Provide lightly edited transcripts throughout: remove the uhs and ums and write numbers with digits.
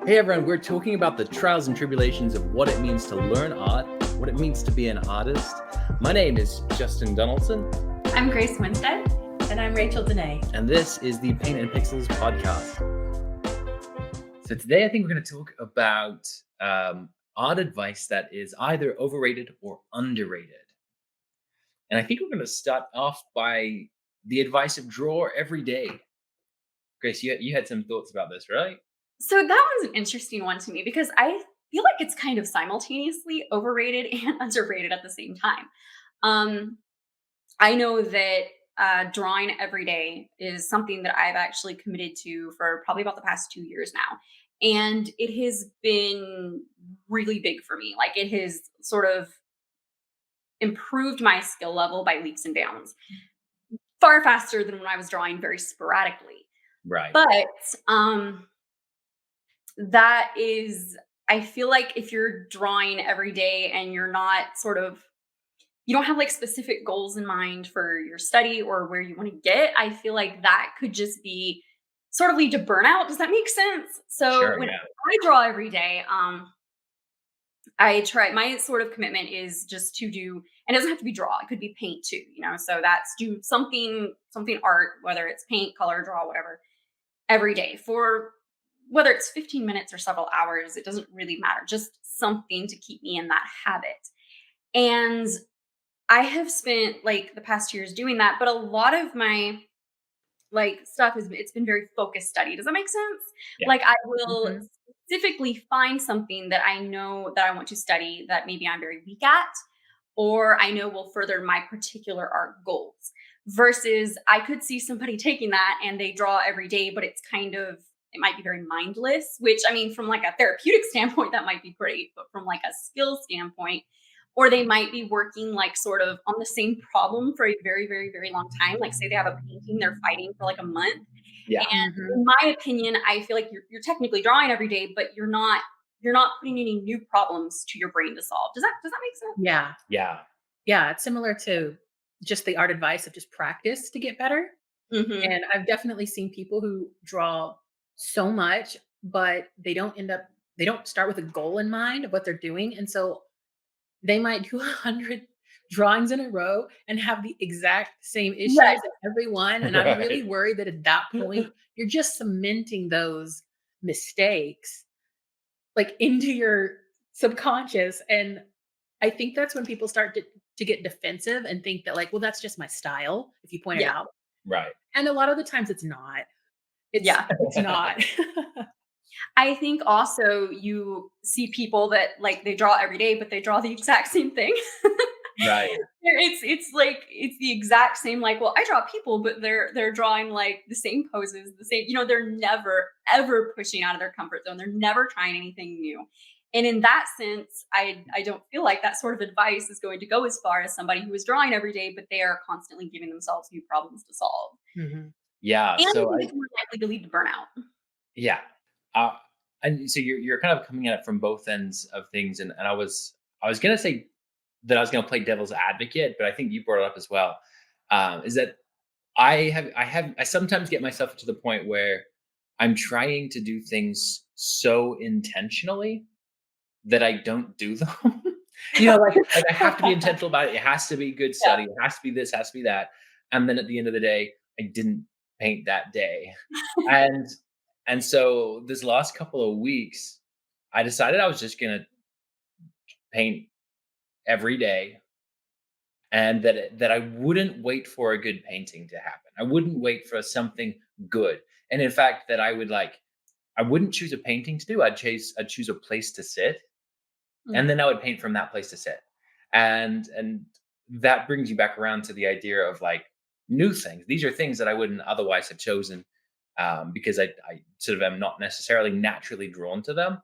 Hey everyone, we're talking about the trials and tribulations of what it means to learn art, what it means to be an artist. My name is Justin Donaldson. I'm Grace Winstead. And I'm Rachel Dene. And this is the Paint and Pixels podcast. So today I think we're going to talk about art advice that is either overrated or underrated. And I think we're going to start off by the advice of draw every day. Grace, you had some thoughts about this, right? So that one's an interesting one to me because I feel like it's kind of simultaneously overrated and underrated at the same time. I know that drawing every day is something that I've actually committed to for probably about the past 2 years now. And it has been really big for me. Like it has sort of improved my skill level by leaps and bounds, far faster than when I was drawing very sporadically. Right. But that is, I feel like if you're drawing every day and you're not you don't have like specific goals in mind for your study or where you want to get, I feel like that could just be sort of lead to burnout. Does that make sense? So Sure, when yeah. I draw every day, I try, my sort of commitment is just to do, and it doesn't have to be draw, it could be paint too, so that's do something art, whether it's paint, color, draw, whatever, every day for whether it's 15 minutes or several hours, it doesn't really matter, just something to keep me in that habit. And I have spent like the past years doing that, but a lot of my like stuff it's been very focused study. Does that make sense? Yeah. Like I will Mhm. specifically find something that I know that I want to study that maybe I'm very weak at, or I know will further my particular art goals. Versus I could see somebody taking that and they draw every day, but it might be very mindless, which I mean, from like a therapeutic standpoint, that might be great, but from like a skill standpoint, or they might be working like sort of on the same problem for a very, very, very long time. Like say they have a painting, they're fighting for like a month. Yeah. And in my opinion, I feel like you're technically drawing every day, but you're not putting any new problems to your brain to solve. Does that make sense? Yeah. Yeah. Yeah. It's similar to just the art advice of just practice to get better. Mm-hmm. And I've definitely seen people who draw so much, but they don't start with a goal in mind of what they're doing. And so they might do 100 drawings in a row and have the exact same issues Right. as everyone. And I'm really Right. worried that at that point, you're just cementing those mistakes like into your subconscious. And I think that's when people start to get defensive and think that like, well, that's just my style, if you point it Yeah. out. Right. And a lot of the times it's not. Yeah. It's not. I think also you see people that like they draw every day, but they draw the exact same thing. Right. It's like it's the exact same, like, well, I draw people, but they're drawing like the same poses, the same, they're never ever pushing out of their comfort zone. They're never trying anything new. And in that sense, I don't feel like that sort of advice is going to go as far as somebody who is drawing every day, but they are constantly giving themselves new problems to solve. Mhm. Yeah. And I So think it's more likely to lead to burnout. yeah. Uh, and so you're kind of coming at it from both ends of things, and I was gonna say that I was gonna play devil's advocate, but I think you brought it up as well. Is that I sometimes get myself to the point where I'm trying to do things so intentionally that I don't do them. Like I have to be intentional about it. It has to be good study. It has to be this, has to be that. And then at the end of the day, I didn't paint that day. And and so this last couple of weeks, I decided I was just gonna paint every day, and that I wouldn't wait for a good painting to happen. I wouldn't wait for something good. And in fact, that I wouldn't choose a painting to do. I'd choose a place to sit, and Mhm. then I would paint from that place to sit. And that brings you back around to the idea of like new things. These are things that I wouldn't otherwise have chosen, because I sort of am not necessarily naturally drawn to them.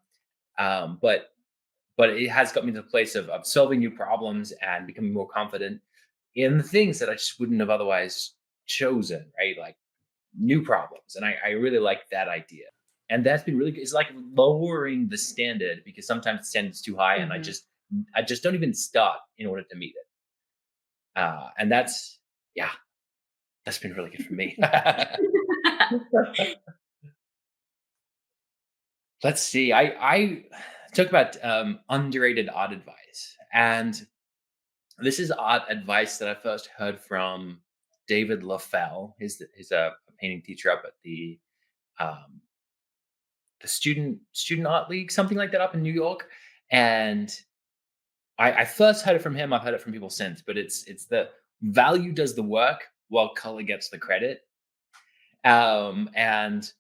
But it has got me to the place of solving new problems and becoming more confident in the things that I just wouldn't have otherwise chosen, right? Like new problems. And I really like that idea. And that's been really good. It's like lowering the standard, because sometimes the standard's too high and Mhm. I just don't even start in order to meet it. And yeah, that's been really good for me. Let's see. I talk about underrated art advice, and this is art advice that I first heard from David LaFell. He's a painting teacher up at um, the student art league, something like that, up in New York. And I first heard it from him. I've heard it from people since, but it's the value does the work while color gets the credit. And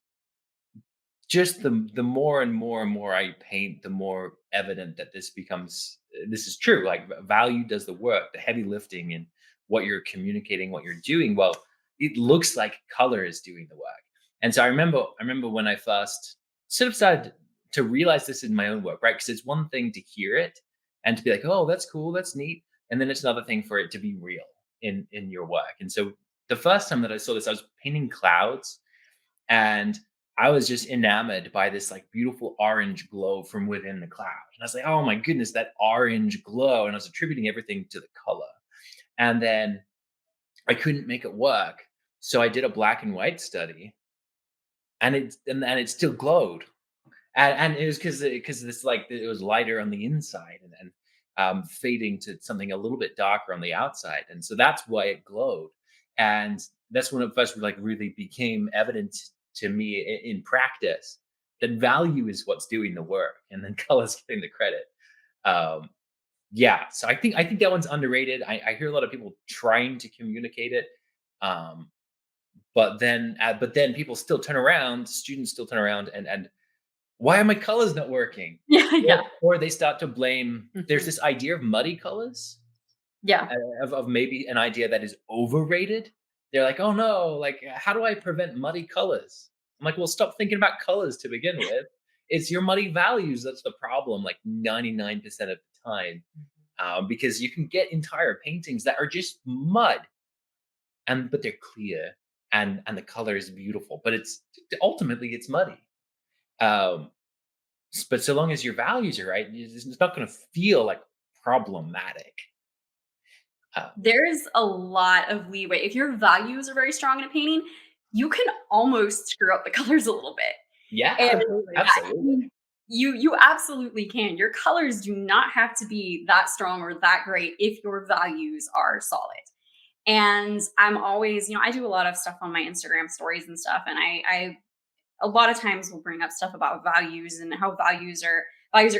just the more and more and more I paint, the more evident that this is true. Like value does the work, the heavy lifting and what you're communicating, what you're doing. Well, it looks like color is doing the work. And so I remember when I first sort of started to realize this in my own work, right? Because it's one thing to hear it and to be like, oh, that's cool, that's neat. And then it's another thing for it to be real in your work. And so the first time that I saw this, I was painting clouds and I was just enamored by this like beautiful orange glow from within the cloud. And I was like, oh my goodness, that orange glow. And I was attributing everything to the color. And then I couldn't make it work. So I did a black and white study and it still glowed. And it was because this like it was lighter on the inside and fading to something a little bit darker on the outside. And so that's why it glowed. And that's when it first like really became evident to me in practice that value is what's doing the work and then color's getting the credit. Um, yeah, so I think that one's underrated. I hear a lot of people trying to communicate it, um, but then people still turn around, students still turn around and why are my colors not working? Yeah, Or, yeah, or they start to blame. There's Mhm. this idea of muddy colors, yeah. of maybe an idea that is overrated. They're like, oh no, like how do I prevent muddy colors? I'm like, well, stop thinking about colors to begin with. It's your muddy values that's the problem, like 99% of the time, because you can get entire paintings that are just mud, and but they're clear and the color is beautiful, but it's ultimately it's muddy. Um, but so long as your values are right, it's not going to feel like problematic. Um, There's a lot of leeway. If your values are very strong in a painting, you can almost screw up the colors a little bit. yeah, And Completely. I absolutely. mean, you absolutely can. Your colors do not have to be that strong or that great if your values are solid. And I'm always, I do a lot of stuff on my Instagram stories and stuff, and I a lot of times will bring up stuff about values and how values are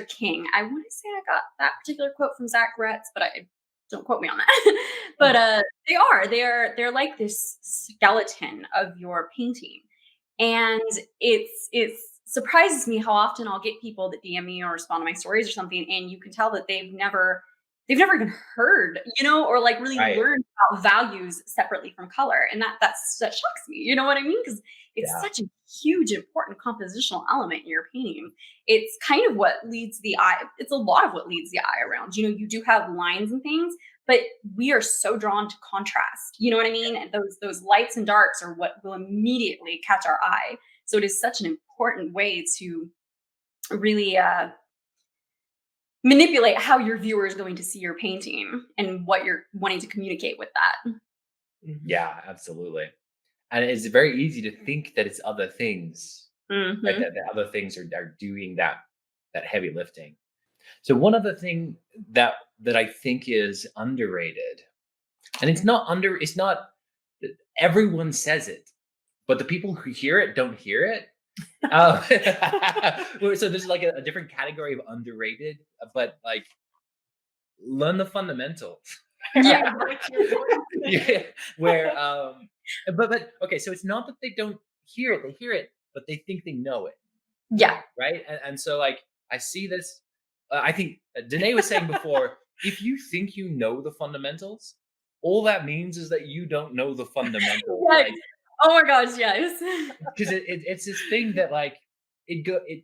king. I want to say I got that particular quote from Zach Retz, but I don't quote me on that. But they're like this skeleton of your painting, and it's surprises me how often I'll get people that DM me or respond to my stories or something, and you can tell that they've never even heard, or like really Right. learned about values separately from color. And that shocks me. You know what I mean? Because it's Yeah. such a huge, important compositional element in your painting. It's kind of what leads the eye. It's a lot of what leads the eye around. You do have lines and things, but we are so drawn to contrast. You know what I mean? And those lights and darks are what will immediately catch our eye. So it is such an important way to really manipulate how your viewer is going to see your painting and what you're wanting to communicate with that. Mhm. Yeah, absolutely. And it's very easy to think that it's other things, right? Hmm. That other things are doing that heavy lifting. So one other thing that I think is underrated, and it's not everyone says it, but the people who hear it don't hear it. Oh, so there's like a different category of underrated, but like learn the fundamentals. Yeah, What's your voice? Yeah, where but okay, so it's not that they don't hear it, but they think they know it, yeah, right? And so like I see this. I think Danae was saying before, if you think you know the fundamentals, all that means is that you don't know the fundamentals, yes. like Oh my gosh, yes. because it's this thing that like it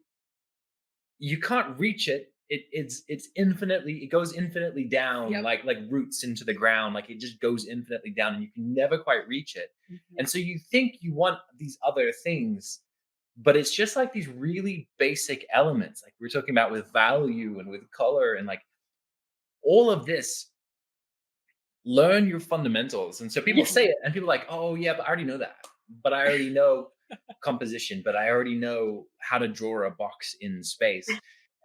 you can't reach it. It goes infinitely down, Yep. like roots into the ground. Like it just goes infinitely down, and you can never quite reach it. Mhm. And so you think you want these other things, but it's just like these really basic elements, like we're talking about with value and with color and like all of this. Learn your fundamentals. And so people Yeah. say it, and people are like, oh yeah, but I already know that. But I already know. composition, but I already know how to draw a box in space.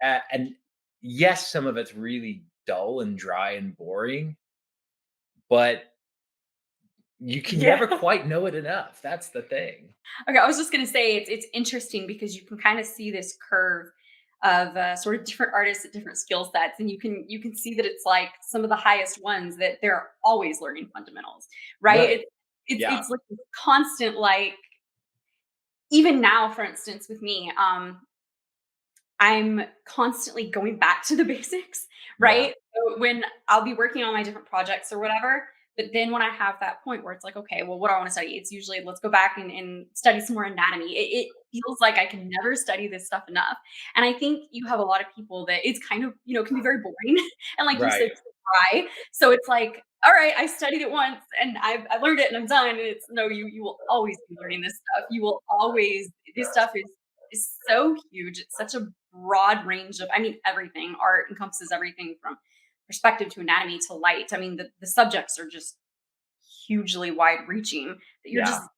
And yes, some of it's really dull and dry and boring, but you can Yeah. never quite know it enough. That's the thing. Okay, I was just gonna say it's interesting because you can kind of see this curve of sort of different artists at different skill sets, and you can see that it's like some of the highest ones that they're always learning fundamentals, right? Right. It's Yeah. like this constant, like even now, for instance, with me, I'm constantly going back to the basics, Yeah. right? So when I'll be working on my different projects or whatever, but then when I have that point where it's like, okay, well, what do I want to study? It's usually let's go back and study some more anatomy. It feels like I can never study this stuff enough. And I think you have a lot of people that it's kind of, can be very boring. And like you said, Right. dry. So it's like, all right, I studied it once and I learned it and I'm done. And it's no, you will always be learning this stuff. You will always, this stuff is so huge. It's such a broad range of, I mean, everything. Art encompasses everything from perspective to anatomy to light. I mean, the subjects are just hugely wide reaching that you're Yeah. just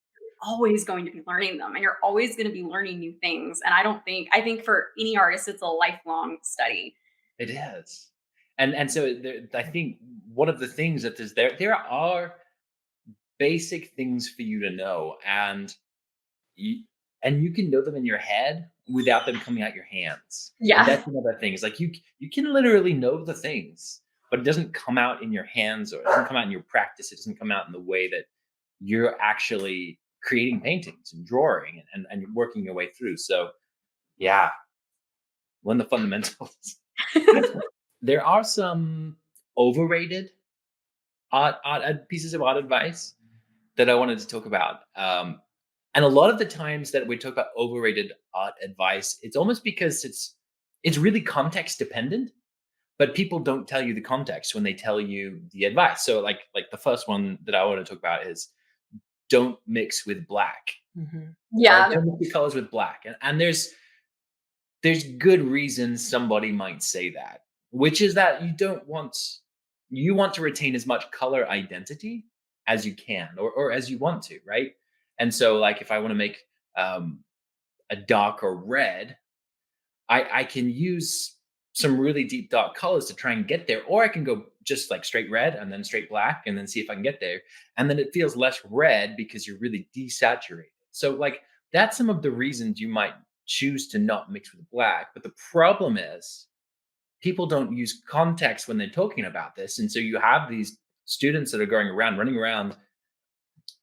always going to be learning them and you're always going to be learning new things. And I think for any artist, it's a lifelong study. It is. And so there, I think one of the things that is there are basic things for you to know, you, and you can know them in your head without them coming out your hands. And Yeah. that's another thing. Is like you can literally know the things, but it doesn't come out in your hands, or it doesn't come out in your practice. It doesn't come out in the way that you're actually creating paintings and drawing and working your way through. So yeah, learn the fundamentals. There are some overrated pieces of art advice that I wanted to talk about. And a lot of the times that we talk about overrated art advice, it's almost because it's really context dependent, but people don't tell you the context when they tell you the advice. So like the first one that I want to talk about is don't mix with black, Mhm. right? Yeah. Don't mix your colors with black. And there's good reasons somebody might say that, which is that you want to retain as much color identity as you can, or as you want to, right? And so like if I want to make um, a darker red, I can use some really deep dark colors to try and get there, or I can go just like straight red and then straight black and then see if I can get there. And then it feels less red because you're really desaturated. So like that's some of the reasons you might choose to not mix with black. But the problem is people don't use context when they're talking about this. And so you have these students that are going around, running around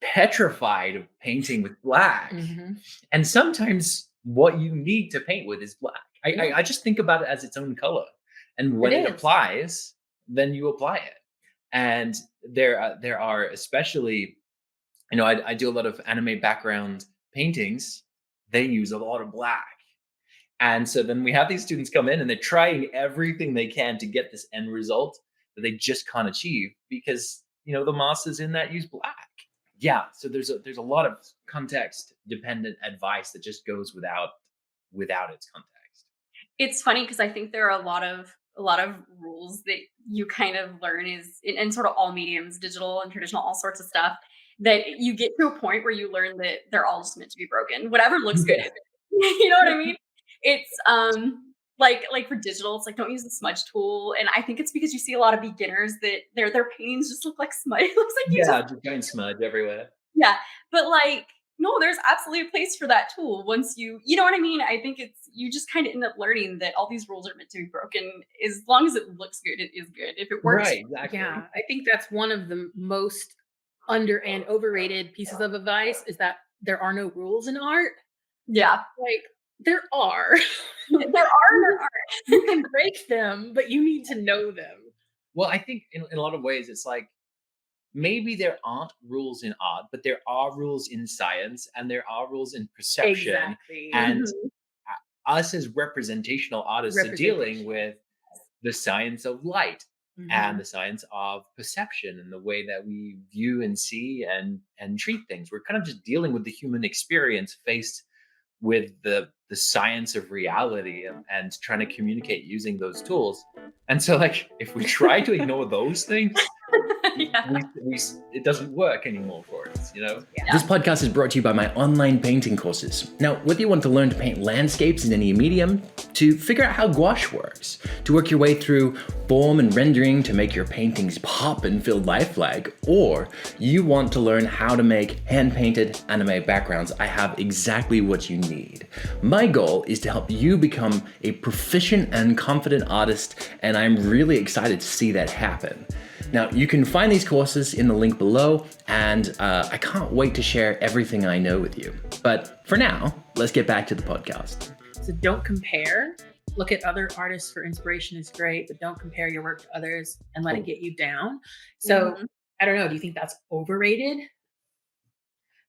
petrified of painting with black. Mhm. And sometimes what you need to paint with is black. Yeah, I just think about it as its own color. And it when it is. applies, then you apply it. And there are especially, I do a lot of anime background paintings. They use a lot of black. And so then we have these students come in and they're trying everything they can to get this end result that they just can't achieve because the masses in that use black. Yeah, so there's a lot of context dependent advice that just goes without its context. It's funny because I think there are a lot of rules that you kind of learn is in sort of all mediums, digital and traditional, all sorts of stuff, that you get to a point where you learn that they're all just meant to be broken. Whatever looks good Yeah. is you know what I mean? It's like for digital, it's like don't use the smudge tool. And I think it's because you see a lot of beginners that their paintings just look like smudge. It looks like you just Yeah, just giant smudge everywhere. yeah, but like, no, there's absolutely a place for that tool once you know what I mean? I think it's you just kind of end up learning that all these rules are meant to be broken. As long as it looks good, it is good. If it works, Right, exactly. Yeah, I think that's one of the most under and overrated pieces of advice is that there are no rules in art. yeah. Like, there are. There are. You can break them, but you need to know them. Well, I think in a lot of ways it's like maybe there aren't rules in art, but there are rules in science and there are rules in perception. Exactly. And Mhm. us as representational artists are dealing Representation. with the science of light and Mhm. the science of perception and the way that we view and see and treat things. We're kind of just dealing with the human experience faced with the science of reality and trying to communicate using those tools. And so like if we try to ignore those things, Yeah. it doesn't work anymore for us. paints, you know? Yeah. This podcast is brought to you by my online painting courses. Now, whether you want to learn to paint landscapes in any medium, to figure out how gouache works, to work your way through form and rendering to make your paintings pop and feel lifelike, or you want to learn how to make hand-painted anime backgrounds, I have exactly what you need. My goal is to help you become a proficient and confident artist, and I'm really excited to see that happen. Now, you can find these courses in the link below, and I can't wait to share everything I know with you. But for now, let's get back to the podcast. So don't compare. Look at other artists for inspiration is great, but don't compare your work to others and let it get you down. So Mhm. I don't know. Do you think that's overrated?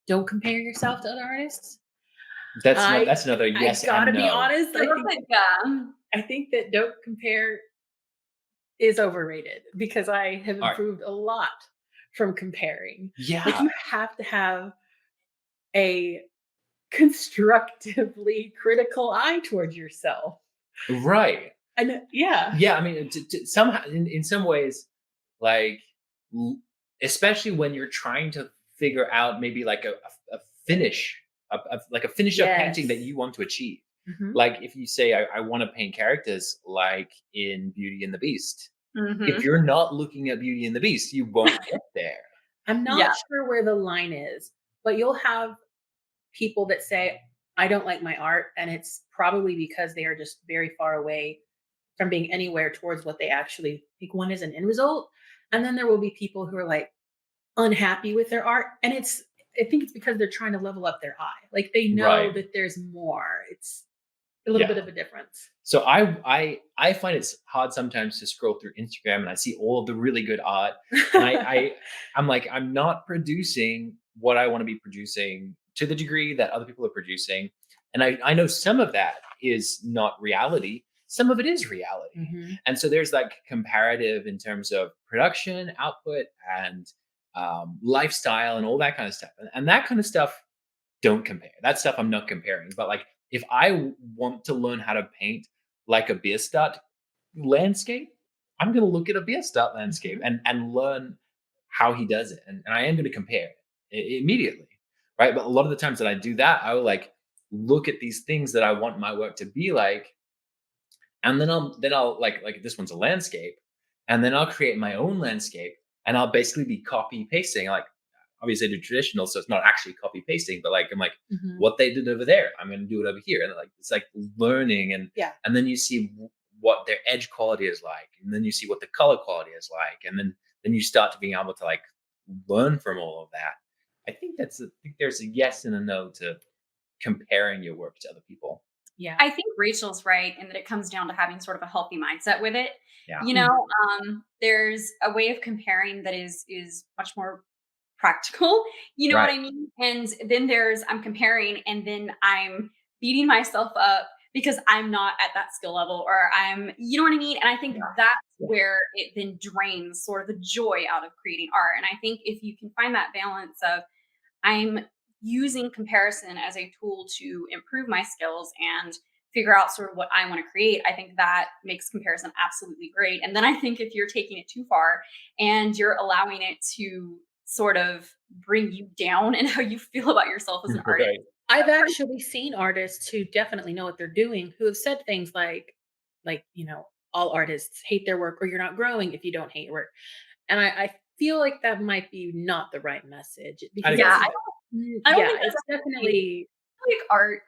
Don't compare yourself to other artists. I That's another I yes gotta and be no. honest. I love it, yeah. I think that don't compare is overrated because I have All right. improved a lot from comparing. Like Yeah, you have to have a constructively critical eye towards yourself. right. And yeah. Yeah, I mean, somehow, in some ways, like, especially when you're trying to figure out maybe like a finish, like a finish of painting that Yes. you want to achieve. Mhm. Like if you say, I want to paint characters like in Beauty and the Beast. If Mhm. you're not looking at Beauty and the Beast, you won't get there. I'm Yeah. not sure where the line is, but you'll have people that say, I don't like my art. And it's probably because they are just very far away from being anywhere towards what they actually think one is an end result. And then there will be people who are like unhappy with their art. And I think it's because they're trying to level up their eye. Like they know Right. that there's more. It's a little Yeah. bit of a difference. So I find it's hard sometimes to scroll through Instagram and I see all of the really good art, and I'm like, I'm not producing what I want to be producing to the degree that other people are producing, and I know some of that is not reality, some of it is reality, Mhm. and so there's like comparative in terms of production output and lifestyle and all that kind of stuff, and that kind of stuff don't compare. That stuff I'm not comparing. But like if I want to learn how to paint like a Bierstadt landscape, I'm going to look at a Bierstadt landscape Mhm. and learn how he does it, and I am going to compare immediately, right? But a lot of the times that I do that, I will like look at these things that I want my work to be like, and then I'll like this one's a landscape, and then I'll create my own landscape, and I'll basically be copy pasting. Like obviously the traditional, so it's not actually copy pasting, but like I'm like Mhm. what they did over there, I'm going to do it over here, and like it's like learning, Yeah. and then you see what their edge quality is like, and then you see what the color quality is like, and then you start to being able to like learn from all of that. I think there's a yes and a no to comparing your work to other people. Yeah. I think Rachel's right in that it comes down to having sort of a healthy mindset with it. Yeah. You know, there's a way of comparing that is much more practical. You know what Right. I mean? And then there's I'm comparing and then I'm beating myself up because I'm not at that skill level or you know what I mean? And I think Yeah. that's Yeah. where it then drains sort of the joy out of creating art. And I think if you can find that balance of I'm using comparison as a tool to improve my skills and figure out sort of what I want to create. I think that makes comparison absolutely great. And then I think if you're taking it too far and you're allowing it to sort of bring you down and how you feel about yourself as an artist. Right. I've actually seen artists who definitely know what they're doing who have said things like, all artists hate their work or you're not growing if you don't hate your work. And I feel like that might be not the right message I'd because agree Yeah, with I don't yeah, think that's it's really definitely like art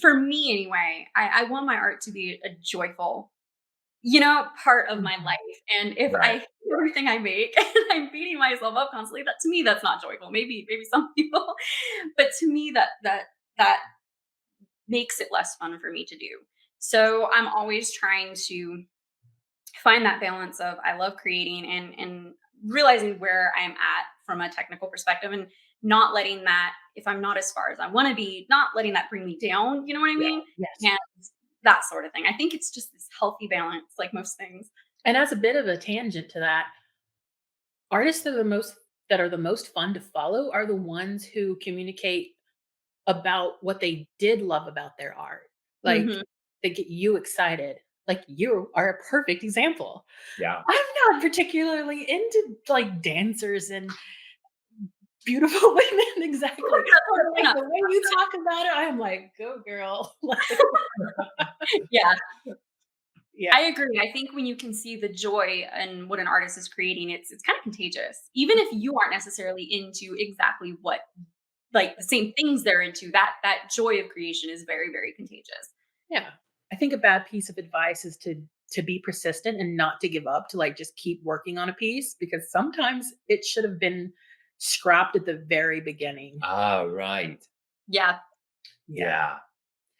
for me anyway. I want my art to be a joyful, part of my Mhm. life. And if I Right. hate everything I make and I'm beating myself up constantly, that to me that's not joyful. Maybe some people, but to me that makes it less fun for me to do. So I'm always trying to find that balance of I love creating and realizing where I'm at from a technical perspective and not letting that if I'm not as far as I want to be, not letting that bring me down, you know what I Yeah. mean? yes. And that sort of thing. I think it's just this healthy balance like most things. And as a bit of a tangent to that, artists that are the most fun to follow are the ones who communicate about what they did love about their art. Like Mhm. they get you excited. Like you are a perfect example. Yeah. I'm not particularly into like dancers and beautiful women, exactly. That's what I'm Like gonna- the way you talk about it, I'm like, go girl. Like, yeah, yeah, I agree. I think when you can see the joy in what an artist is creating, it's kind of contagious. Even if you aren't necessarily into exactly what like the same things they're into, that joy of creation is very, very contagious. yeah. I think a bad piece of advice is to be persistent and not to give up, to like just keep working on a piece because sometimes it should have been scrapped at the very beginning. Ah, right. Yeah, Yeah.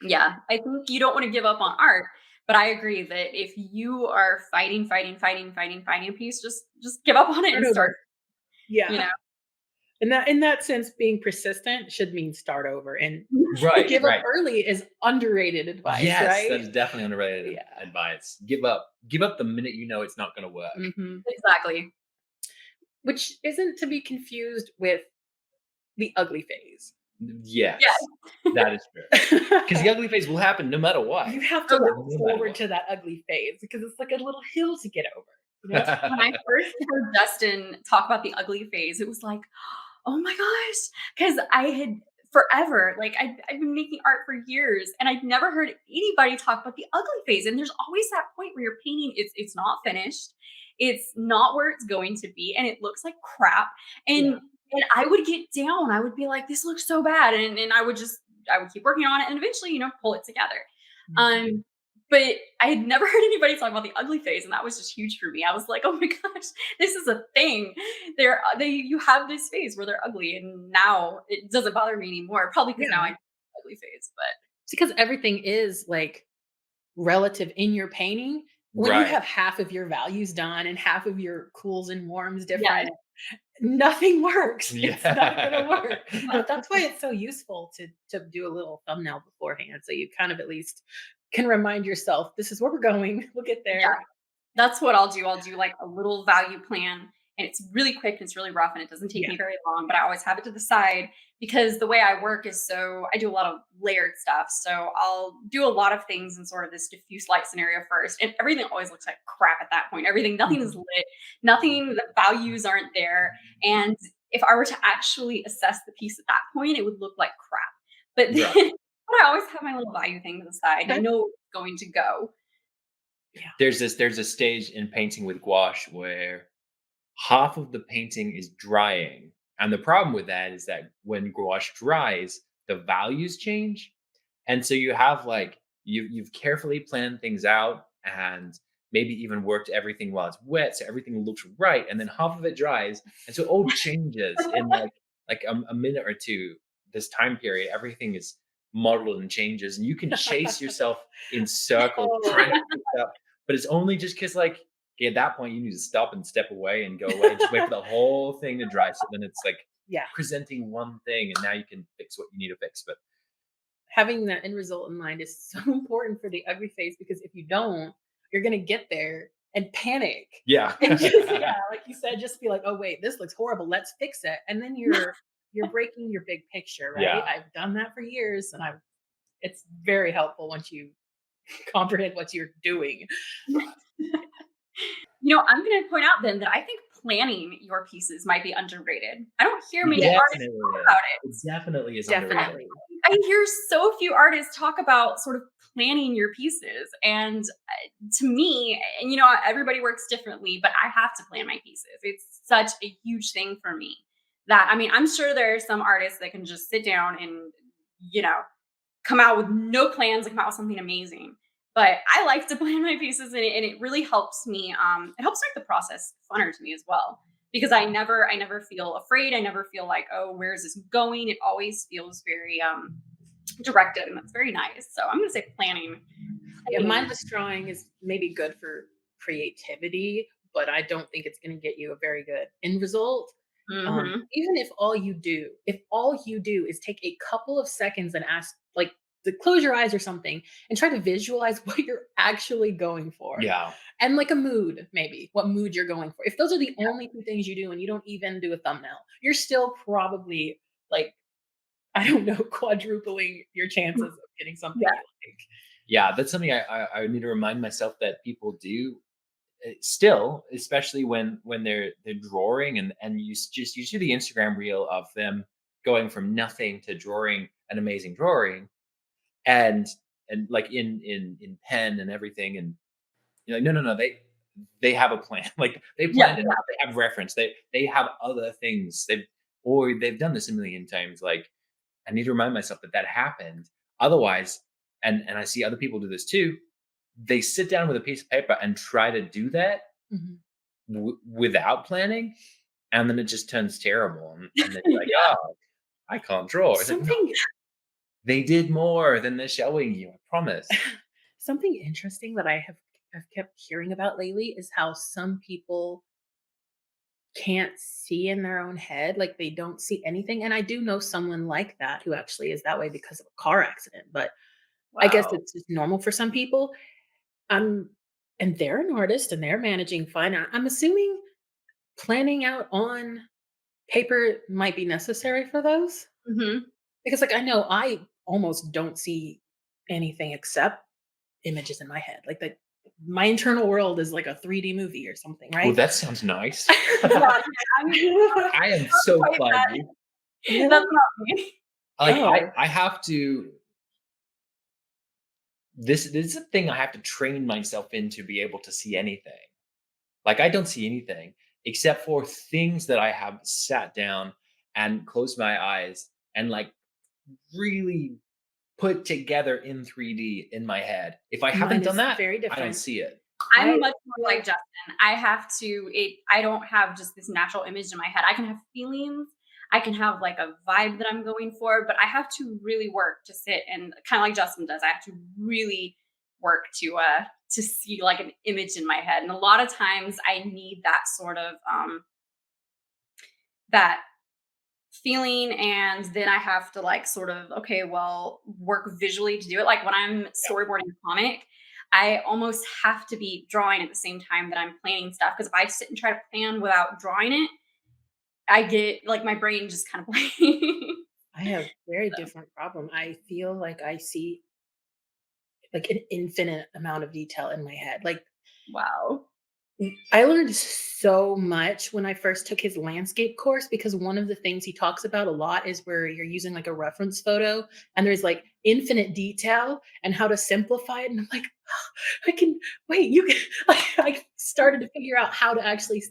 Yeah. yeah. I think you don't want to give up on art, but I agree that if you are fighting a piece, just give up on it Start and start. over. You Yeah. know, In that sense, being persistent should mean start over. And to Right, give up right. early is underrated advice, Yes, that right? is definitely underrated Yeah. advice. Give up. Give up the minute you know it's not going to work. Mhm. exactly. Which isn't to be confused with the ugly phase. Yes, that is true. Because the ugly phase will happen no matter what. You have to Oh, look No matter forward what. to that ugly phase because it's like a little hill to get over. You know? When I first heard Justin talk about the ugly phase, it was like, oh my gosh, because I had forever, like I've been making art for years, and I'd never heard anybody talk about the ugly phase. And there's always that point where you're painting, it's not finished, it's not where it's going to be, and it looks like crap. Yeah. And I would get down. I would be like, this looks so bad, and I would keep working on it, and eventually, pull it together. Mhm. Um, but I had never heard anybody talk about the ugly phase, and that was just huge for me. I was like, "Oh my gosh, this is a thing." You have this phase where they're ugly, and now it doesn't bother me anymore. Probably because now I Yeah. know the ugly phase, but It's because everything is like relative in your painting. When you Right. have half of your values done and half of your cools and warms yeah, different, nothing works. It's not gonna Yeah. work. But that's why it's so useful to do a little thumbnail beforehand. So you kind of at least can remind yourself, this is where we're going. We'll get yeah. there. That's what I'll do. I'll do like a little value plan, and it's really quick and it's really rough and it doesn't take Yeah. me very long, but I always have it to the side because the way I work is I do a lot of layered stuff. So I'll do a lot of things in sort of this diffuse light scenario first. And everything always looks like crap at that point. Nothing is Mhm. lit, nothing, the values aren't there. And if I were to actually assess the piece at that point, it would look like crap. But then Right. but I always have my little value thing to the side. And I That- know it's going to go. yeah. There's a stage in painting with gouache where half of the painting is drying. And the problem with that is that when gouache dries, the values change. And so you have like you've carefully planned things out and maybe even worked everything while it's wet, so everything looks right. And then half of it dries, and so it all changes in like a minute or two. This time period, everything is modeled and changes, and you can chase yourself in circles Oh, trying to fix up. But it's only just because like okay, at that point you need to stop and step away and go away. Just wait for the whole thing to dry. So then it's like yeah. presenting one thing, and now you can fix what you need to fix. But Having that end result in mind is so important for the ugly phase because if you don't, you're gonna get there and panic. yeah. And just yeah, like you said, just be like, oh wait, this looks horrible. Let's fix it. And then you're breaking your big picture, right? Yeah. I've done that for years and I've it's very helpful once you comprehend what you're doing. I'm going to point out then that I think planning your pieces might be underrated. I don't hear many Yes. artists Definitely talk is. about it. It definitely is underrated. Definitely. I hear so few artists talk about sort of planning your pieces. And to me, and everybody works differently, but I have to plan my pieces. It's such a huge thing for me that, I mean, I'm sure there are some artists that can just sit down and, you know, come out with no plans and come out with something amazing. But I like to plan my pieces, and it really helps me. It helps make the process funner to me as well because I never feel afraid. I never feel like, oh, where is this going? It always feels very directed, and that's very nice. So I'm gonna say planning. Yeah, mindless drawing is maybe good for creativity, but I don't think it's going to get you a very good end result. Mhm. Even if all you do is take a couple of seconds and ask, like, to close your eyes or something and try to visualize what you're actually going for. Yeah. And like a mood, maybe what mood you're going for. If those are the only two things you do and you don't even do a thumbnail, you're still probably like, I don't know, quadrupling your chances of getting something Yeah. you like. Yeah. That's something I need to remind myself that people do. still, especially when they're drawing, and you see the Instagram reel of them going from nothing to drawing an amazing drawing, and like in pen and everything, and you're like, no, they have a plan. Like they Yeah, planned it out. They have reference. They have other things. They've done this a million times. Like I need to remind myself that that happened. Otherwise, and I see other people do this too. They sit down with a piece of paper and try to do that Mhm. without planning, and then it just turns terrible. And then you're like, yeah. oh, I can't draw. It's like, no, Something they did more than they're showing you. I promise. something interesting that I've kept hearing about lately is how some people can't see in their own head, like they don't see anything. And I do know someone like that who actually is that way because of a car accident, but I guess Wow. it's just normal for some people. Um, and they're an artist and they're managing fine. I'm assuming planning out on paper might be necessary for those Hmm. because, like, I know I almost don't see anything except images in my head. Like, my internal world is like a 3D movie or something, Well, right? that sounds nice. Yeah, yeah. I mean, I am not so quite glad that. you Really? That's not me. like. Oh, I have to. This is a thing I have to train myself in to be able to see anything. Like I don't see anything except for things that I have sat down and closed my eyes and like really put together in 3D in my head. If I haven't mine done is that, very I don't different. see it. I'm I much more feel like Justin. I have to it I don't have just this natural image in my head. I can have feelings. I can have like a vibe that I'm going for, but I have to really work to sit and kind of like Justin does. I have to really work to see like an image in my head. And a lot of times I need that sort of that feeling, and then I have to like sort of okay, well, work visually to do it. Like when I'm storyboarding a comic, I almost have to be drawing at the same time that I'm planning stuff because if I sit and try to plan without drawing it, I get like my brain just kind of blank. I have very So, different problem. I feel like I see like an infinite amount of detail in my head. Like wow. I learned so much when I first took his landscape course because one of the things he talks about a lot is where you're using like a reference photo and there's like infinite detail and how to simplify it. And I'm like, I can wait, you can I started to figure out how to actually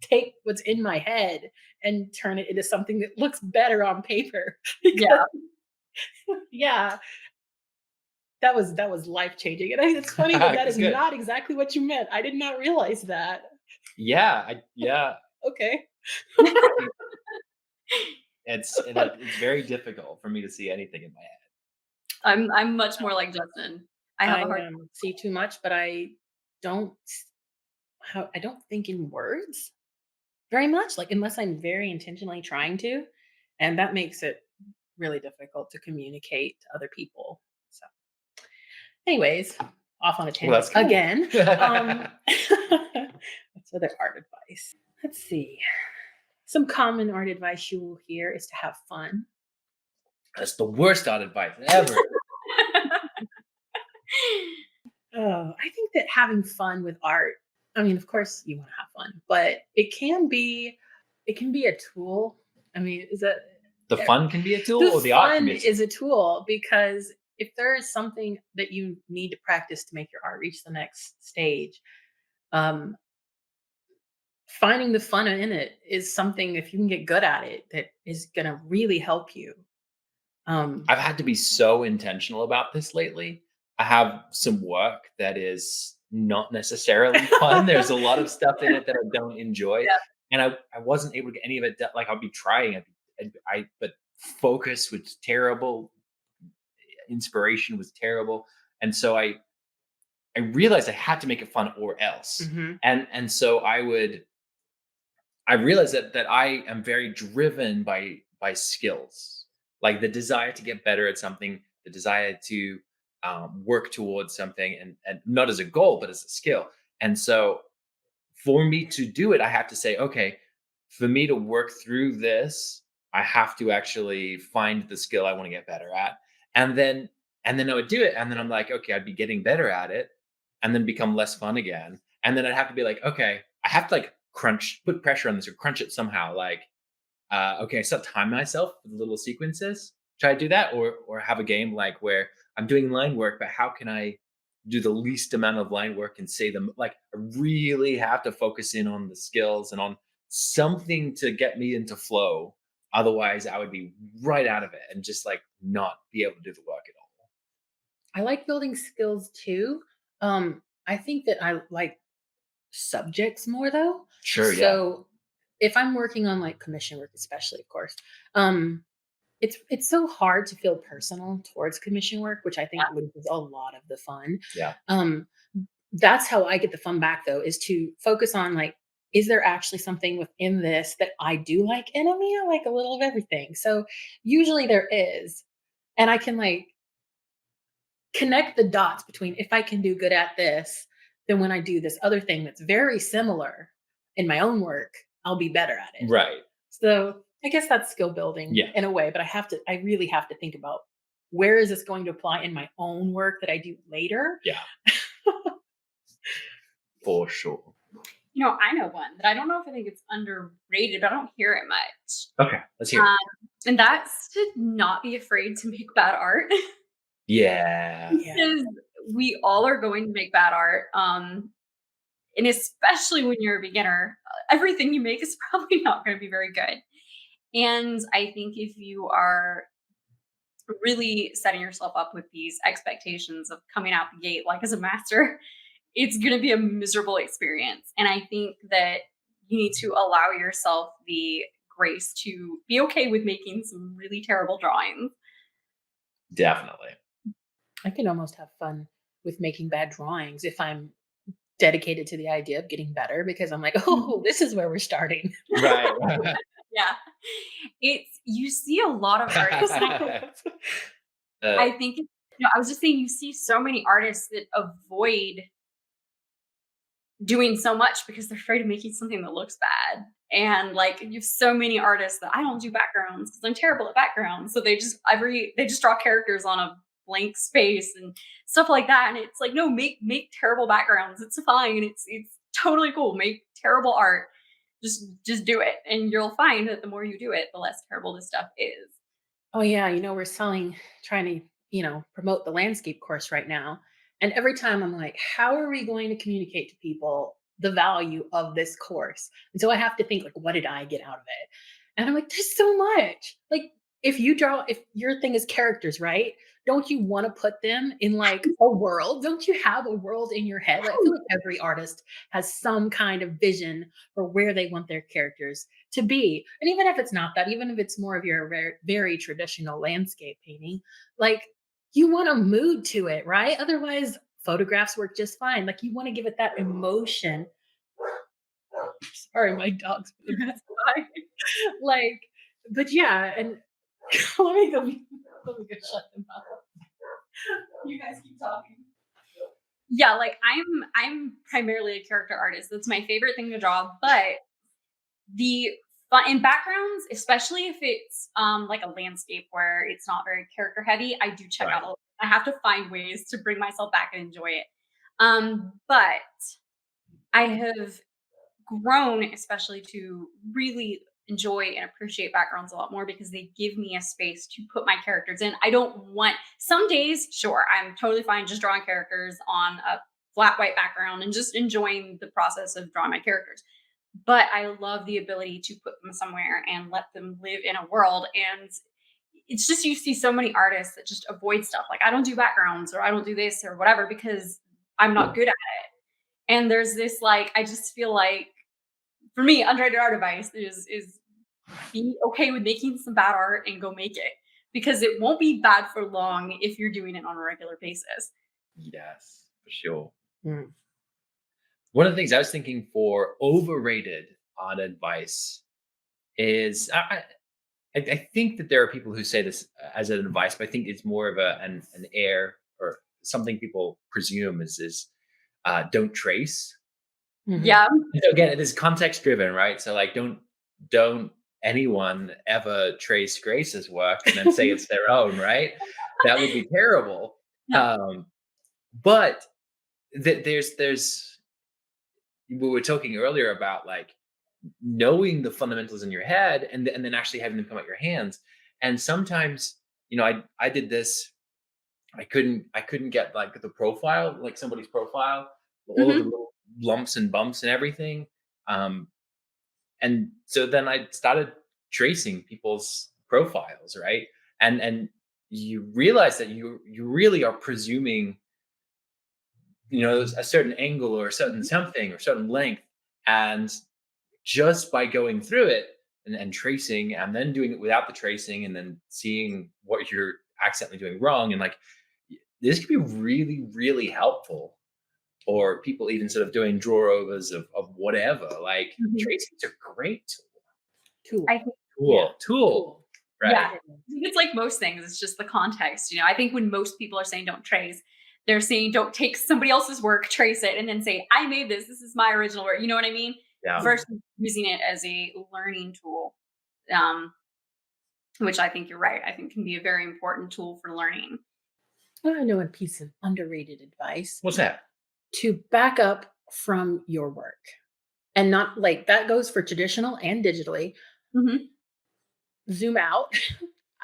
take what's in my head and turn it into something that looks better on paper. Because Yeah. yeah, that was life changing. And it's funny that that It's is good. not exactly what you meant. I did not realize that. Yeah. Okay. I, it's very difficult for me to see anything in my head. I'm much more like Justin. I have I a hard see too much, but don't I don't think in words very much, like unless I'm very intentionally trying to, and that makes it really difficult to communicate to other people. So, anyways, off on a Well, tangent that's cool. again. What's other art advice? Let's see. Some common art advice you will hear is to have fun. That's the worst art advice ever. Oh, I think that having fun with art, I mean, of course you want to have fun, but it can be a tool. I mean, is that The fun can be a tool, the or the art can fun be a tool. is a tool because if there is something that you need to practice to make your art reach the next stage, um, finding the fun in it is something if you can get good at it that is going to really help you. Um, I've had to be so intentional about this lately. I have some work that is not necessarily fun. There's a lot of stuff in it that I don't enjoy, Yeah. and I wasn't able to get any of it done. Like I'll be trying, but focus was terrible, inspiration was terrible, and so I realized I had to make it fun or else. mhm. And so I realized that I am very driven by skills, like the desire to get better at something, the desire to work towards something, and not as a goal but as a skill. And so for me to do it, I have to say, okay, for me to work through this, I have to actually find the skill I want to get better at, and then I would do it, and then I'm like, okay, I'd be getting better at it, and then become less fun again, And then I'd have to be like, okay, I have to like put pressure on this or crunch it somehow. Like, okay, I start time myself with little sequences. Try to do that, or have a game like where I'm doing line work, but how can I do the least amount of line work and say them like I really have to focus in on the skills and on something to get me into flow. Otherwise, I would be right out of it and just like not be able to do the work at all. I like building skills too. I think that I like subjects more though. Sure, yeah. So if I'm working on like commission work, especially, of course, um, it's so hard to feel personal towards commission work, which I think loses a lot of the fun. Yeah. Um, that's how I get the fun back though, is to focus on like, is there actually something within this that I do like? And I mean, I like a little of everything. So usually there is. And I can like connect the dots between if I can do good at this, then when I do this other thing that's very similar in my own work, I'll be better at it. Right. So I guess that's skill building Yeah. in a way, but I really have to think about where is this going to apply in my own work that I do later? Yeah. For sure. I know one that I don't know if I think it's underrated, but I don't hear it much. Okay, let's hear it. And that's to not be afraid to make bad art. Yeah. Yeah. Because we all are going to make bad art. And especially when you're a beginner, everything you make is probably not going to be very good. And I think if you are really setting yourself up with these expectations of coming out the gate like as a master, it's going to be a miserable experience. And I think that you need to allow yourself the grace to be okay with making some really terrible drawings. Definitely. I can almost have fun with making bad drawings if I'm dedicated to the idea of getting better because I'm like, oh, this is where we're starting. Right. Yeah. You see a lot of artists. And I think, I was just saying, you see so many artists that avoid doing so much because they're afraid of making something that looks bad. And like you have so many artists that I don't do backgrounds because I'm terrible at backgrounds. So they just draw characters on a blank space and stuff like that. And it's like, no, make terrible backgrounds. It's fine. It's totally cool. Make terrible art. Just do it. And you'll find that the more you do it, the less terrible this stuff is. Oh yeah, we're trying to, promote the landscape course right now. And every time I'm like, how are we going to communicate to people the value of this course? And so I have to think like, what did I get out of it? And I'm like, there's so much. Like if your thing is characters, right? Don't you want to put them in like a world? Don't you have a world in your head? Like, I feel like every artist has some kind of vision for where they want their characters to be. And even if it's not that, even if it's more of your very, very traditional landscape painting, like you want a mood to it, right? Otherwise, photographs work just fine. Like you want to give it that emotion. Sorry, my dog's That's fine. like, but yeah, and let me go shut them up. You guys keep talking. Yeah, like I'm primarily a character artist. That's my favorite thing to draw. But the fun in backgrounds, especially if it's like a landscape where it's not very character heavy, I do check Right. out. I have to find ways to bring myself back and enjoy it. But I have grown, especially to really enjoy and appreciate backgrounds a lot more because they give me a space to put my characters in. I don't want some days, sure, I'm totally fine just drawing characters on a flat white background and just enjoying the process of drawing my characters. But I love the ability to put them somewhere and let them live in a world. And it's just you see so many artists that just avoid stuff like I don't do backgrounds or I don't do this or whatever because I'm not good at it. And there's this like I just feel like for me, underrated art advice is be okay with making some bad art and go make it because it won't be bad for long if you're doing it on a regular basis. Yes, for sure. Mm. One of the things I was thinking for overrated art advice is I think that there are people who say this as an advice, but I think it's more of an air or something people presume is don't trace. Mhm. Yeah. So again, it is context driven, right? So like don't anyone ever trace Grace's work and then say it's their own, right? That would be terrible. Yeah. But there's we were talking earlier about like knowing the fundamentals in your head and then actually having them come out your hands. And sometimes, I did this. I couldn't get like the profile, like somebody's profile, all of the Mhm. little lumps and bumps and everything. Um, and so then I started tracing people's profiles, right? And you realize that you really are presuming, a certain angle or a certain Mhm. something or certain length. And just by going through it and tracing and then doing it without the tracing and then seeing what you're accidentally doing wrong, and like this could be really, really helpful. Or people even sort of doing drawer overs of whatever. Like Mhm. tracing's a great Tool. I think Yeah. tool, Tool. yeah. right? It I is. think it's like most things, it's just the context, I think when most people are saying don't trace, they're saying don't take somebody else's work, trace it, and then say, "I made this. This is my original work." You know what I mean? Yeah. Yeah. Versus using it as a learning tool, um, which I think you're right. I think can be a very important tool for learning. Well, I know a piece of underrated advice What's that? to back up from your work and not like that goes for traditional and digitally. Mhm. Zoom out.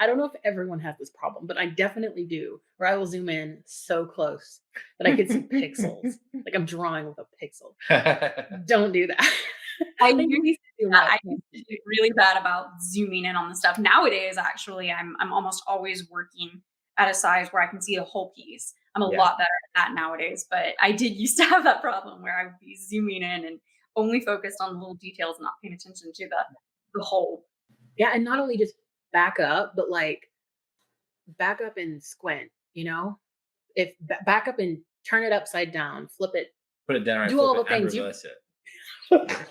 I don't know if everyone has this problem, but I definitely do, where I will zoom in so close that I can see pixels. Like I'm drawing with a pixel. Don't do that. I At used least zoom that. out I used to be really bad about zooming in on the stuff. Nowadays, actually, I'm almost always working at a size where I can see the whole piece. I'm a Yeah. lot better at that nowadays, but I did used to have that problem where I would be zooming in and only focused on the little details and not paying attention to the whole. Yeah, and not only just back up, but like back up and squint, you know? If back up and turn it upside down, flip it, Put it down, right? do Flip all it the and things you reverse it.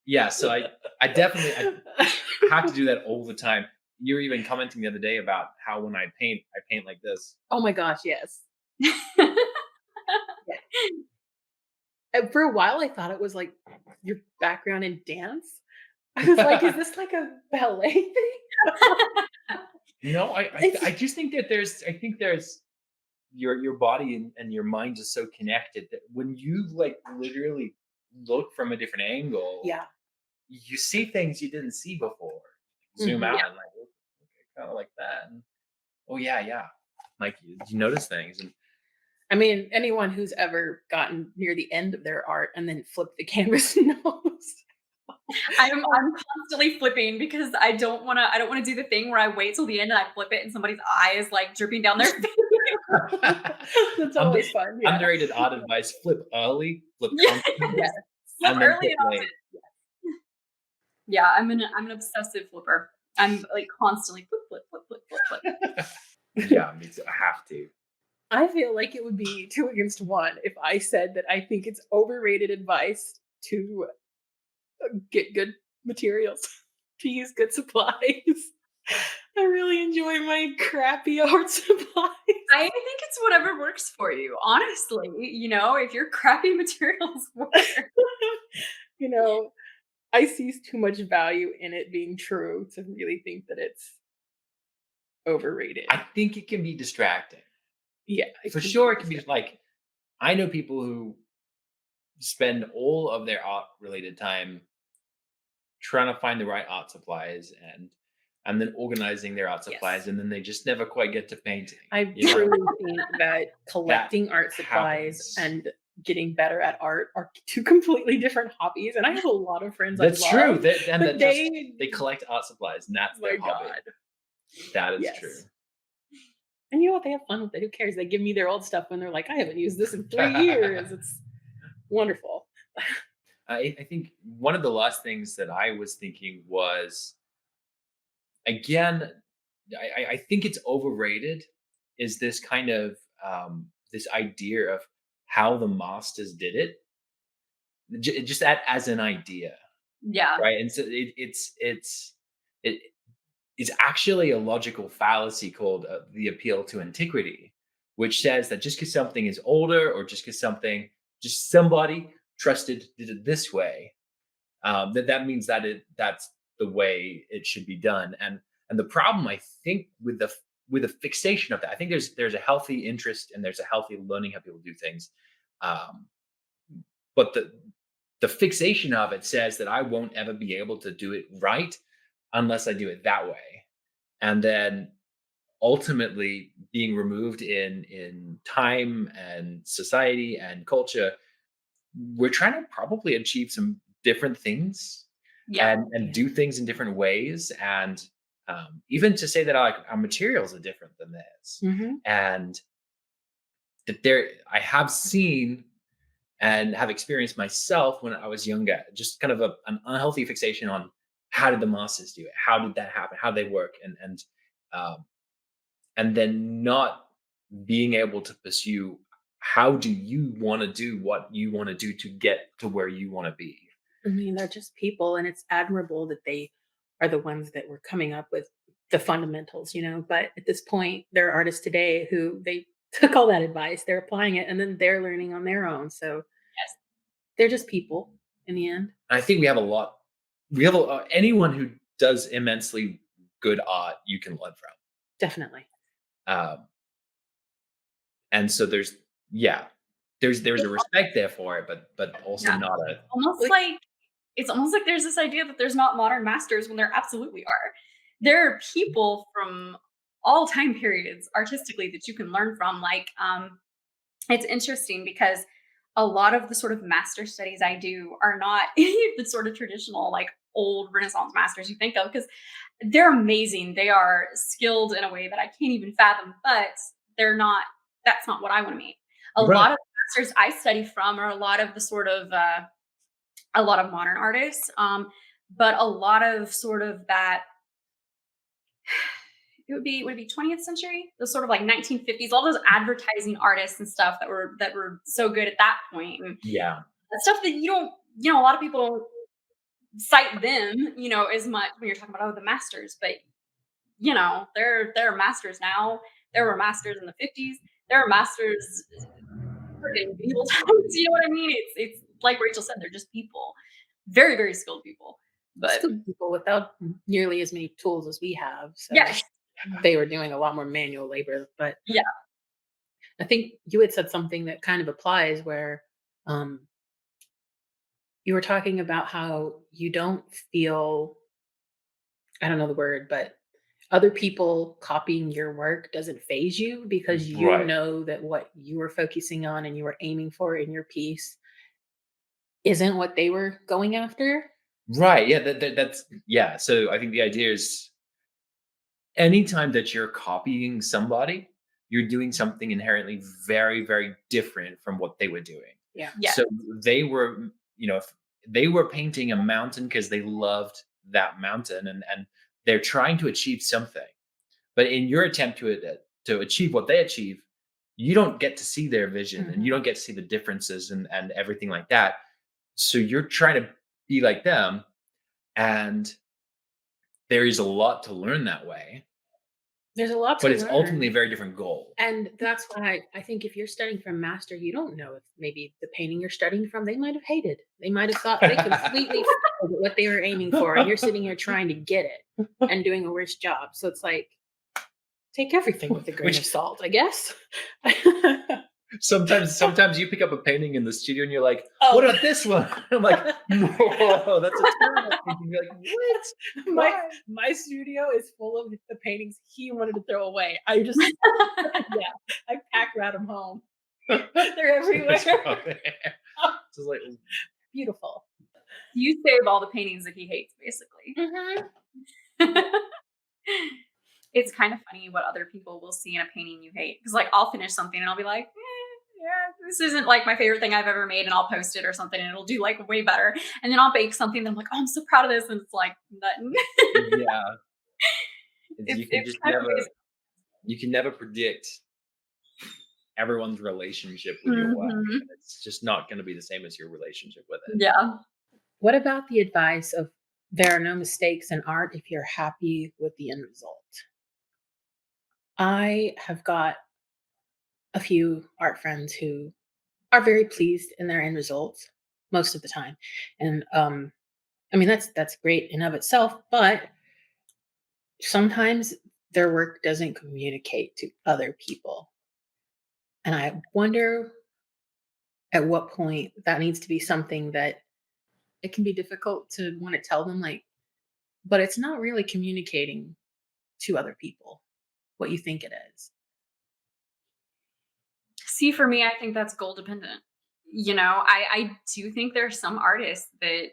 Yeah. So I definitely I have to do that all the time. You were even commenting the other day about how when I paint like this. Oh my gosh, yes. Yeah. And for a while, I thought it was like your background in dance. I was like, "Is this like a ballet thing?" No, It's I just think that there's your body and your mind is so connected that when you like literally look from a different angle, yeah. you see things you didn't see before. Zoom Mhm. out and like, "Oh, okay, kind of like that. And, oh yeah, yeah. Like you notice things and I mean, anyone who's ever gotten near the end of their art and then flipped the canvas knows. I'm constantly flipping because I don't wanna do the thing where I wait till the end and I flip it and somebody's eye is like dripping down their face. That's Under, always fun, yeah. underrated art advice: flip early, flip Yeah. constantly, Yes. Flip and then early flip and late. often. Yeah, I'm an obsessive flipper. I'm like constantly flip, flip, flip, flip, flip, flip. Yeah, me too. I have to. I feel like it would be 2 against 1 if I said that I think it's overrated advice to get good materials, to use good supplies. I really enjoy my crappy art supplies. I think it's whatever works for you, honestly. If your crappy materials work. You know, I see too much value in it being true to really think that it's overrated. I think it can be distracting. Yeah, it For can be sure, it can be distracting. like I know people who spend all of their art related time trying to find the right art supplies and then organizing their art supplies Yes. and then they just never quite get to painting. I You know truly think that that collecting art supplies happens. and getting better at art are 2 completely different hobbies, and I have a lot of friends I That's true. love, And but that just they they collect art supplies and that's my their hobby. god, That is true. yes. And you know what? They have fun with it. Who cares? They give me their old stuff when they're like, "I haven't used this in 3 years." It's wonderful. I think one of the last things that I was thinking was again, I think it's overrated. Is this kind of this idea of how the masters did it, just that as an idea, Yeah. right? And so it is actually a logical fallacy called the appeal to antiquity, which says that just because something is older or just somebody trusted did it this way, that means that's the way it should be done. And the problem I think with the fixation of that, I think there's a healthy interest and there's a healthy learning how people do things. Um, but the fixation of it says that I won't ever be able to do it right unless I do it that way. And then ultimately being removed in time and society and culture, we're trying to probably achieve some different things Yeah. and Yeah. do things in different ways. And even to say that our materials are different than theirs. Mhm. And that there, I have seen and have experienced myself when I was younger, just kind of an unhealthy fixation on how did the masters do it? How did that happen? How they work? Um, and then not being able to pursue how do you want to do what you want to do to get to where you want to be. I mean, they're just people, and it's admirable that they are the ones that were coming up with the fundamentals, but at this point, there are artists today who they took all that advice, they're applying it, and then they're learning on their own, so Yes. they're just people in the end. I think we have anyone who does immensely good art you can learn Definitely. from. And so yeah, there's a It's respect there for it, but also Yeah. not a almost Like like it's almost like there's this idea that there's not modern masters when there absolutely are. There are people from all time periods artistically that you can learn from. Like, it's interesting because a lot of the sort of master studies I do are not any of the sort of traditional, like old Renaissance masters you think of, because they're amazing. They are skilled in a way that I can't even fathom, but they're not, that's not what I want to make. A right. lot of masters I study from are a lot of the sort of, a lot of modern artists, but a lot of sort of that would it be 20th century? The sort of like 1950s, all those advertising artists and stuff that were so good at that point, and Yeah. that stuff that a lot of people don't cite them, as much when you're talking about the masters, but there are masters now. There were masters in the 50s. There are masters in medieval times. You know what I mean? It's like Rachel said, they're just people, very very skilled people. But still people without nearly as many tools as we have, so yes, they were doing a lot more manual labor, but yeah, I think you had said something that kind of applies where, um, you were talking about how you don't feel I don't know the word, but other people copying your work doesn't phase you because you Right. know that what you were focusing on and you were aiming for in your piece isn't what they were going after. Right. Yeah. That's yeah. So I think the idea is anytime that you're copying somebody, you're doing something inherently very, very different from what they were doing. Yeah. yes, So they were, if they were painting a mountain because they loved that mountain and they're trying to achieve something. But in your attempt to achieve what they achieve, you don't get to see their vision and you Mhm. don't get to see the differences and everything like that. So you're trying to be like them, and there is a lot to learn that way, There's a lot but to it's ultimately learn. a very different goal. And that's why I think if you're studying from master, you don't know if maybe the painting you're studying from, they might have hated. They might have thought they completely failed at what they were aiming for. And you're sitting here trying to get it and doing a worse job. So it's like, take everything with a grain Which of salt, I guess. sometimes you pick up a painting in the studio and you're like, Oh. "What about this one?" I'm like, "No, that's a terrible painting." You're like, "What? my Why?" my studio is full of the paintings he wanted to throw away. I just yeah, I pack rat them home. They're everywhere. It's probably- Just like, Beautiful. you save all the paintings that he hates, basically. Mhm. It's kind of funny what other people will see in a painting you hate. Because, like, I'll finish something and I'll be like, yeah, this isn't like my favorite thing I've ever made, and I'll post it or something, and it'll do like way better. And then I'll bake something, and I'm like, oh, I'm so proud of this, and it's like nothing. yeah, it's you can it's just kind of never amazing. you can never predict everyone's relationship with your work. Mhm. And it's just not going to be the same as your relationship with it. Yeah. What about the advice of there are no mistakes in art if you're happy with the end result? I have got a few art friends who are very pleased in their end results most of the time. And I mean that's great in of itself, but sometimes their work doesn't communicate to other people. And I wonder at what point that needs to be something that it can be difficult to want to tell them, like, but it's not really communicating to other people what you think it is. See, for me, I think that's goal dependent. I do think there are some artists that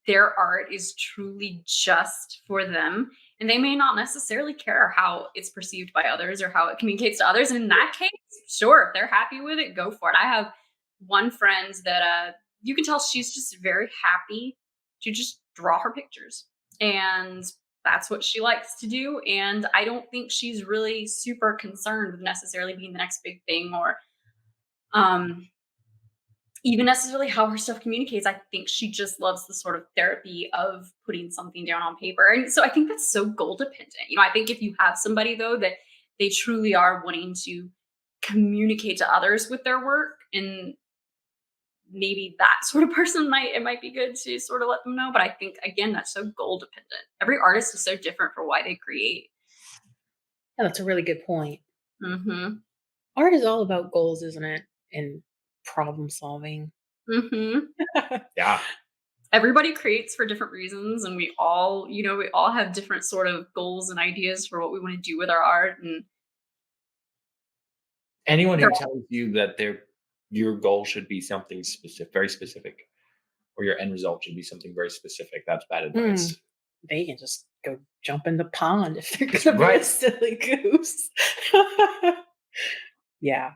their art is truly just for them, and they may not necessarily care how it's perceived by others or how it communicates to others. And in that case, sure, if they're happy with it, go for it. I have one friend that you can tell she's just very happy to just draw her pictures, and that's what she likes to do. And I don't think she's really super concerned with necessarily being the next big thing, or um even necessarily how her stuff communicates. I think she just loves the sort of therapy of putting something down on paper. And so I think that's so goal dependent. I think if you have somebody though that they truly are wanting to communicate to others with their work, and maybe that sort of person might be good to sort of let them know. But I think again that's so goal dependent. Every artist is so different for why they create. Yeah, that's a really good point. Mhm. Art is all about goals, isn't it? And problem solving. Mhm. Yeah. Everybody creates for different reasons, and we all have different sort of goals and ideas for what we want to do with our art, and Anyone they're who tells you that your goal should be something specific, very specific, or your end result should be something very specific, that's bad Mm, advice. they can just go jump in the pond if they're gonna be a Right. silly goose. Yeah.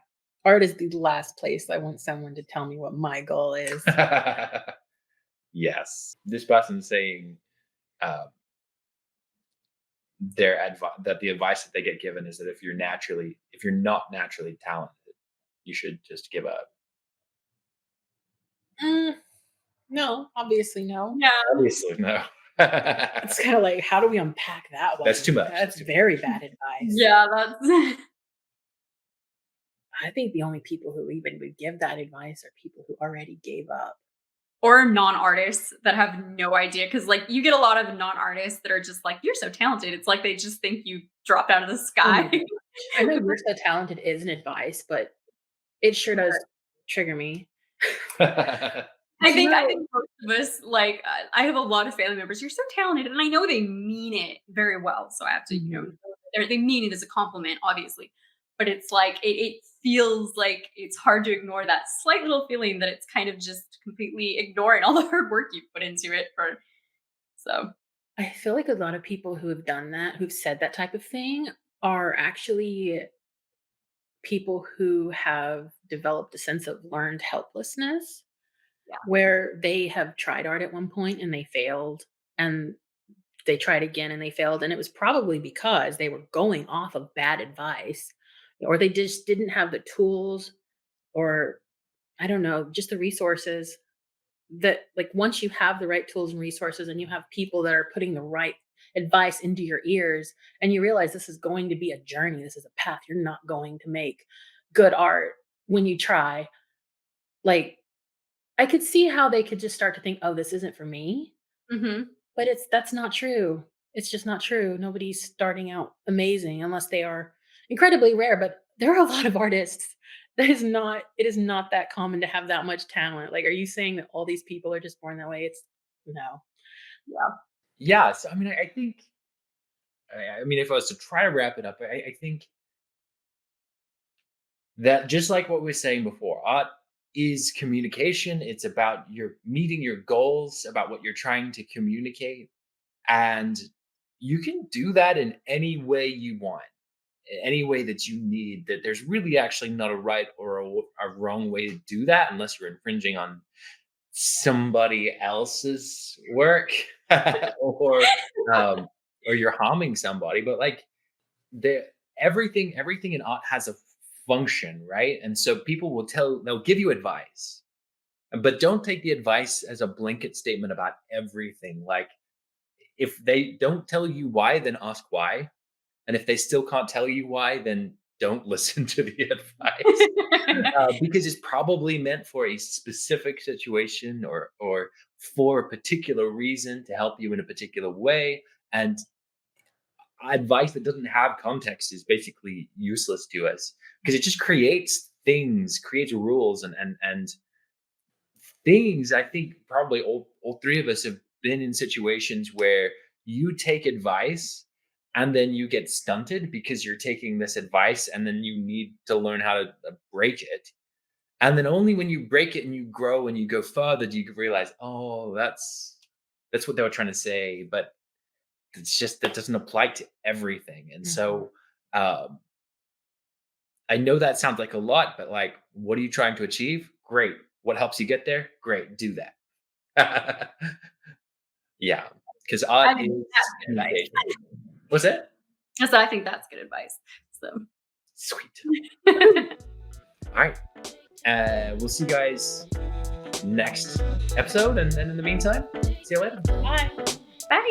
Art is the last place I want someone to tell me what my goal is. Yes. This person saying uh, that the advice that they get given is that if you're not naturally talented, you should just give up. Mm, no, obviously no. yeah, Obviously, no. It's kind of like, how do we unpack that That's one? too much. That's That's too very bad advice. yeah, that's I think the only people who even would give that advice are people who already gave up. or non-artists that have no idea, because like you get a lot of non-artists that are just like, you're so talented. It's like they just think you dropped out of the Oh my sky. gosh. I know you're so talented is an advice, but it sure does trigger me. much. I Do you think I know? think most of us, like, I have a lot of family members, "You're so talented," and I know they mean it very well, so I have to, Mhm. they mean it as a compliment, obviously, but it's like, it feels like it's hard to ignore that slight little feeling that it's kind of just completely ignoring all the hard work you put into it for so I feel like a lot of people who have done that, who've said that type of thing, are actually people who have developed a sense of learned helplessness, yeah. where they have tried art at one point and they failed, and they tried again and they failed. And it was probably because they were going off of bad advice, or they just didn't have the tools, or I don't know, just the resources that, like, once you have the right tools and resources and you have people that are putting the right advice into your ears, and you realize this is going to be a journey, this is a path, you're not going to make good art when you try, like, I could see how they could just start to think, oh, this isn't for me. Mhm. But that's not true. It's just not true. Nobody's starting out amazing unless they are incredibly rare, but there are a lot of artists that is not it is not that common to have that much talent. Like, are you saying that all these people are just born that way? It's no. Yeah. Yeah. So, I mean, I think, I mean, if I was to try to wrap it up, I think that just like what we were saying before, art is communication. It's about your meeting your goals, about what you're trying to communicate. And you can do that in any way you want, any way that you need. That there's really actually not a right or a wrong way to do that unless you're infringing on somebody else's work or um, or you're harming somebody. But like the everything in art has a function, right? And so people they'll give you advice, but don't take the advice as a blanket statement about everything. Like if they don't tell you why, then ask why. And if they still can't tell you why, then don't listen to the advice because it's probably meant for a specific situation or for a particular reason to help you in a particular way. And advice that doesn't have context is basically useless to us because it just creates things, creates rules, and things, I think probably all three of us have been in situations where you take advice and then you get stunted because you're taking this advice and then you need to learn how to break it. And then only when you break it and you grow and you go further do you realize, oh, that's what they were trying to say. But it's just that doesn't apply to everything. And Mhm. so um, I know that sounds like a lot, but like, what are you trying to achieve? Great. What helps you get there? Great. Do that. Yeah, because I art think that's is good advice. communication. What's that? So I think that's good advice. So Sweet. All right. We'll see you guys next episode. And then in the meantime, see you later. Bye. bye.